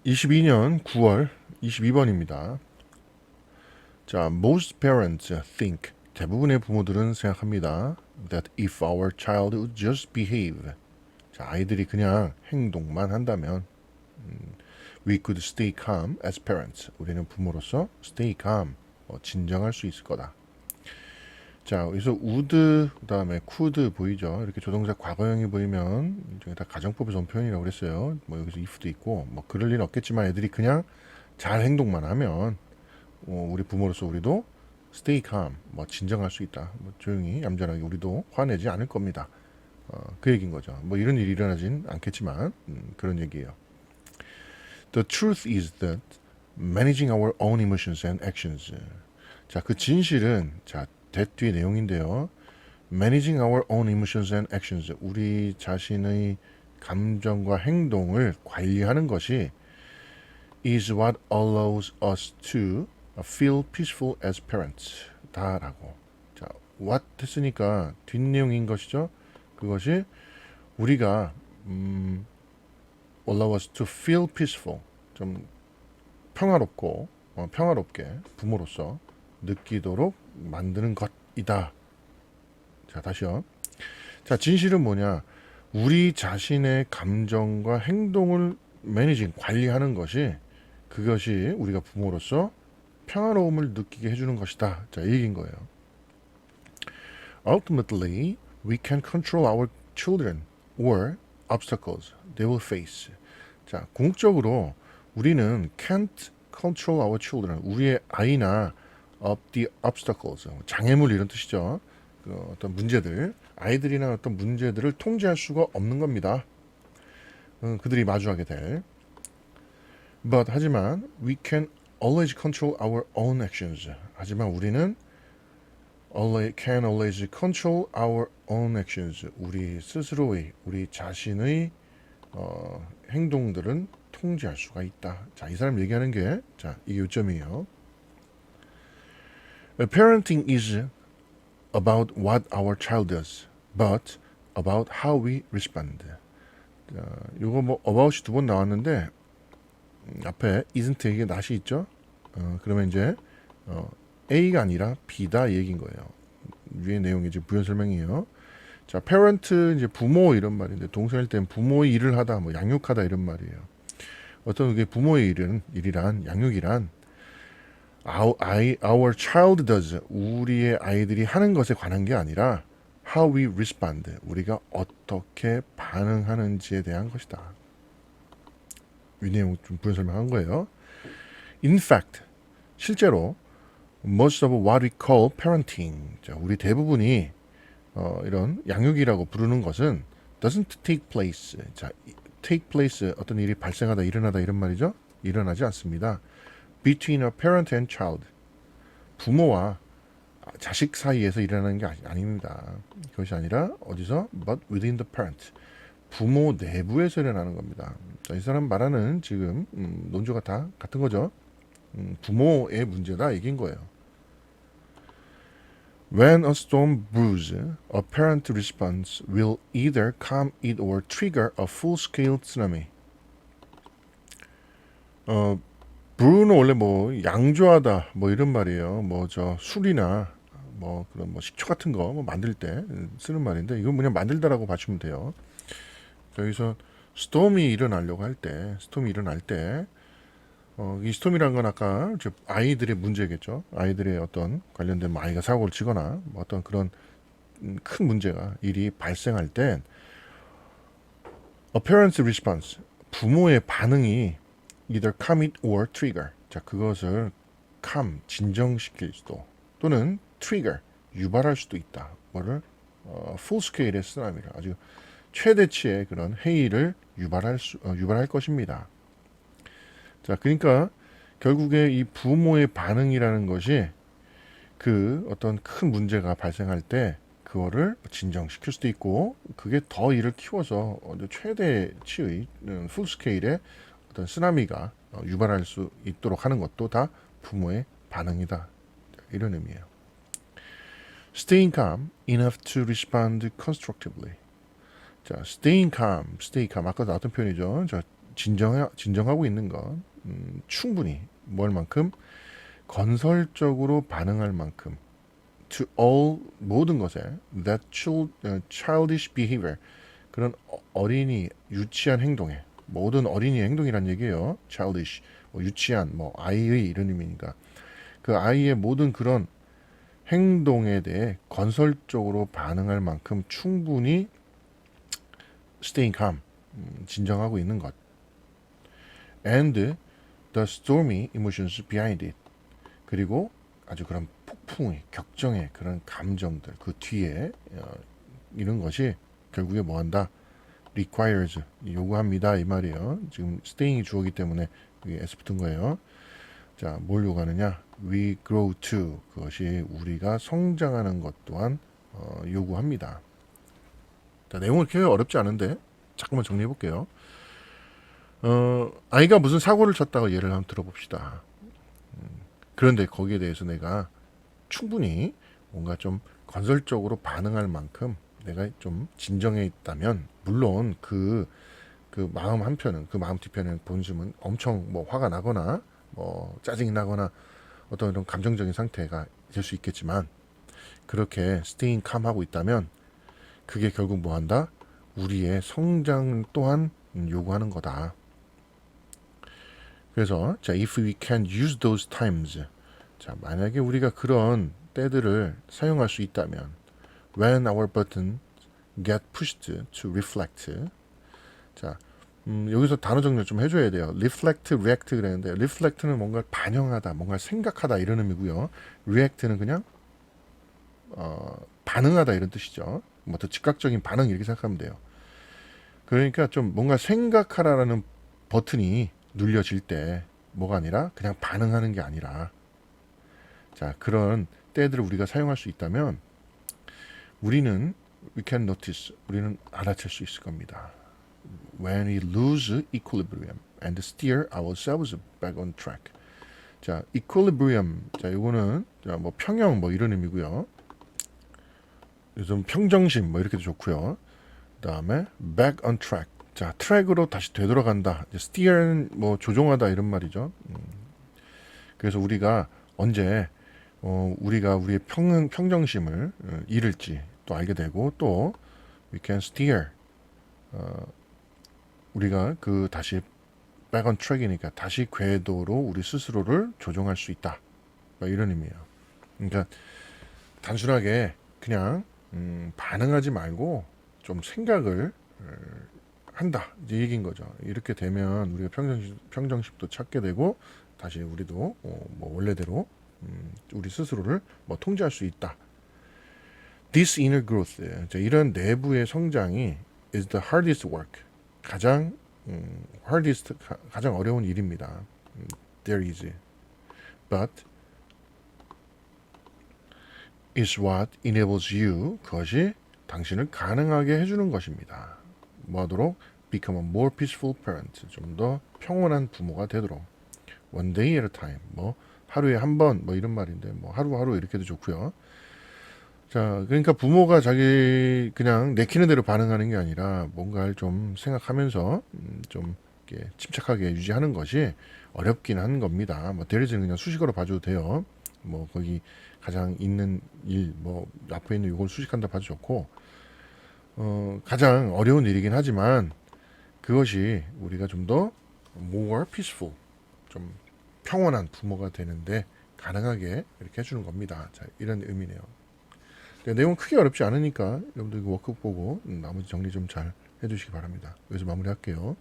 22년 9월 22번입니다. 자, most parents think, 대부분의 부모들은 생각합니다. That if our child would just behave, 자, 아이들이 그냥 행동만 한다면 we could stay calm as parents, 우리는 부모로서 stay calm, 진정할 수 있을 거다. 자, 여기서 would, 그 다음에 could 보이죠? 이렇게 조동사 과거형이 보이면 이게 다 가정법에서 온 표현이라고 그랬어요. 뭐 여기서 if도 있고, 뭐 그럴 일은 없겠지만 애들이 그냥 잘 행동만 하면 우리 부모로서 우리도 stay calm, 뭐 진정할 수 있다. 뭐 조용히 얌전하게 우리도 화내지 않을 겁니다. 그 얘기인 거죠. 뭐 이런 일이 일어나진 않겠지만 그런 얘기예요. The truth is that managing our own emotions and actions. 자, 그 진실은 자, that 뒤의 내용인데요. Managing our own emotions and actions. 우리 자신의 감정과 행동을 관리하는 것이 is what allows us to feel peaceful as parents. 다라고. 자, what 했으니까 뒷내용인 것이죠. 그것이 우리가 allow us to feel peaceful. 좀 평화롭고 평화롭게 부모로서 느끼도록 만드는 것이다. 자, 다시요. 자, 진실은 뭐냐? 우리 자신의 감정과 행동을 매니징, 관리하는 것이 그것이 우리가 부모로서 평화로움을 느끼게 해주는 것이다. 자, 이 얘기인 거예요. Ultimately, we can control our children or obstacles they will face. 자, 궁극적으로 우리는 can't control our children, 우리의 아이나 of the obstacles, 장애물 이런 뜻이죠. 그 어떤 문제들, 아이들이나 어떤 문제들을 통제할 수가 없는 겁니다. 그들이 마주하게 될. But 하지만 we can always control our own actions. 하지만 우리는 can always control our own actions. 우리 스스로의, 우리 자신의 행동들은 통제할 수가 있다. 자, 이 사람 얘기하는 게, 자, 이게 요점이에요. Parenting is about what our child does, but about how we respond. 자, 요거 뭐 about이 두 번 나왔는데 앞에 isn't 이게 not이 있죠. 그러면 이제 A가 아니라 B다 이 얘기인 거예요. 위의 내용이 이제 부연 설명이에요. 자, parent 이제 부모 이런 말인데 동사일 땐 부모의 일을 하다, 뭐 양육하다 이런 말이에요. 어떤 게 부모의 일이란 양육이란 our child does, 우리의 아이들이 하는 것에 관한 게 아니라 how we respond, 우리가 어떻게 반응하는지에 대한 것이다. 이 내용 좀 부연 설명한 거예요. In fact, 실제로 most of what we call parenting, 자, 우리 대부분이 이런 양육이라고 부르는 것은 doesn't take place. 자, take place, 어떤 일이 발생하다, 일어나다 이런 말이죠. 일어나지 않습니다. Between a parent and child, 부모와 자식 사이에서 일어나는 게 아닙니다. 그것이 아니라 어디서? But within the parent, 부모 내부에서 일어나는 겁니다. 자, 이 사람 말하는 지금 논조가 다 같은 거죠. 부모의 문제다 얘기인 거예요. When a storm brews, a parent response will either calm it or trigger a full-scale tsunami. brew는 원래 뭐 양조하다 뭐 이런 말이에요. 뭐 저 술이나 뭐 그런 뭐 식초 같은 거 뭐 만들 때 쓰는 말인데 이건 그냥 만들다라고 봐주면 돼요. 여기서 스톰이 일어나려고 할 때, 스톰이 일어날 때, 이 스톰이란 건 아까 아이들의 문제겠죠. 아이들의 어떤 관련된 뭐 아이가 사고를 치거나 뭐 어떤 그런 큰 문제가 일이 발생할 땐 apparent response, 부모의 반응이 either calm it or trigger. 자, 그것을 calm, 진정시킬 수도 또는 trigger, 유발할 수도 있다. 뭐를 full scale의 쓰나미를 아주 최대치의 그런 회의를 유발할 것입니다. 자, 그러니까 결국에 이 부모의 반응이라는 것이 그 어떤 큰 문제가 발생할 때 그거를 진정시킬 수도 있고 그게 더 일을 키워서 최대치의 풀 스케일의 어떤 쓰나미가 유발할 수 있도록 하는 것도 다 부모의 반응이다. 이런 의미예요. Staying calm enough to respond constructively. 자, stay calm. 아까 나왔던 표현이죠. 자, 진정하고 있는 것, 충분히 뭘 만큼 건설적으로 반응할 만큼 to all 모든 것에 that childish behavior 그런 어린이 유치한 행동에 모든 어린이의 행동이란 얘기예요. childish 뭐 유치한 뭐 아이의 이런 의미니까 그 아이의 모든 그런 행동에 대해 건설적으로 반응할 만큼 충분히 staying calm 진정하고 있는 것 and the stormy emotions behind it 그리고 아주 그런 폭풍의 격정의 그런 감정들 그 뒤에 이런 것이 결국에 뭐한다 requires 요구합니다 이 말이에요. 지금 staying이 주어기 때문에 여기 s 붙은 거예요. 자, 뭘 요구하느냐? We grow to 그것이 우리가 성장하는 것 또한 요구합니다. 자, 내용은 그렇게 어렵지 않은데 잠깐만 정리해 볼게요. 아이가 무슨 사고를 쳤다고 예를 한번 들어봅시다. 그런데 거기에 대해서 내가 충분히 뭔가 좀 건설적으로 반응할 만큼 내가 좀 진정해 있다면 물론 그 마음 한편은 그 마음 뒤편은 본심은 엄청 뭐 화가 나거나 뭐 짜증이 나거나 어떤 이런 감정적인 상태가 될 수 있겠지만 그렇게 staying calm 하고 있다면 그게 결국 뭐 한다? 우리의 성장 또한 요구하는 거다. 그래서 자, if we can use those times 자, 만약에 우리가 그런 때들을 사용할 수 있다면 when our button get pushed to reflect 자, 여기서 단어 정리를 좀 해줘야 돼요. reflect, react 그랬는데 reflect는 뭔가를 반영하다, 뭔가를 생각하다 이런 의미고요. react는 그냥 반응하다 이런 뜻이죠. 뭐 더 즉각적인 반응 이렇게 생각하면 돼요. 그러니까 좀 뭔가 생각하라라는 버튼이 눌려질 때 뭐가 아니라 그냥 반응하는 게 아니라 자 그런 때들을 우리가 사용할 수 있다면 우리는 we can notice 우리는 알아챌 수 있을 겁니다. When we lose equilibrium and steer ourselves back on track. 자, equilibrium. 자, 이거는 뭐 평형 뭐 이런 의미고요. 좀 평정심 뭐 이렇게도 좋고요. 그다음에 back on track. 자, 트랙으로 다시 되돌아간다. steer는 뭐 조종하다 이런 말이죠. 그래서 우리가 언제 우리가 우리의 평정심을 잃을지 또 알게 되고 또 we can steer 우리가 그 다시 back on track이니까 다시 궤도로 우리 스스로를 조종할 수 있다. 이런 의미예요. 그러니까 단순하게 그냥 반응하지 말고 좀 생각을 한다 이제 얘기인 거죠. 이렇게 되면 우리가 평정심도 찾게 되고 다시 우리도 뭐 원래대로 우리 스스로를 뭐 통제할 수 있다. This inner growth, 이런 내부의 성장이 is the hardest work. 가장 hardest 가장 어려운 일입니다. There is, but is what enables you. 그것이 당신을 가능하게 해주는 것입니다. 뭐하도록 become a more peaceful parent. 좀 더 평온한 부모가 되도록. One day at a time. 뭐 하루에 한 번 뭐 이런 말인데 뭐 하루하루 이렇게도 좋고요. 자, 그러니까 부모가 자기 그냥 내키는 대로 반응하는 게 아니라 뭔가를 좀 생각하면서 좀 이렇게 침착하게 유지하는 것이 어렵긴 한 겁니다. 뭐 대리즈는 그냥 수식어로 봐줘도 돼요. 뭐 거기 가장 있는 일, 뭐 앞에 있는 이걸 수식한다 봐도 좋고, 가장 어려운 일이긴 하지만 그것이 우리가 좀 더 more peaceful, 좀 평온한 부모가 되는데 가능하게 이렇게 해주는 겁니다. 자, 이런 의미네요. 내용은 크게 어렵지 않으니까 여러분들 워크북 보고 나머지 정리 좀 잘 해주시기 바랍니다. 여기서 마무리할게요.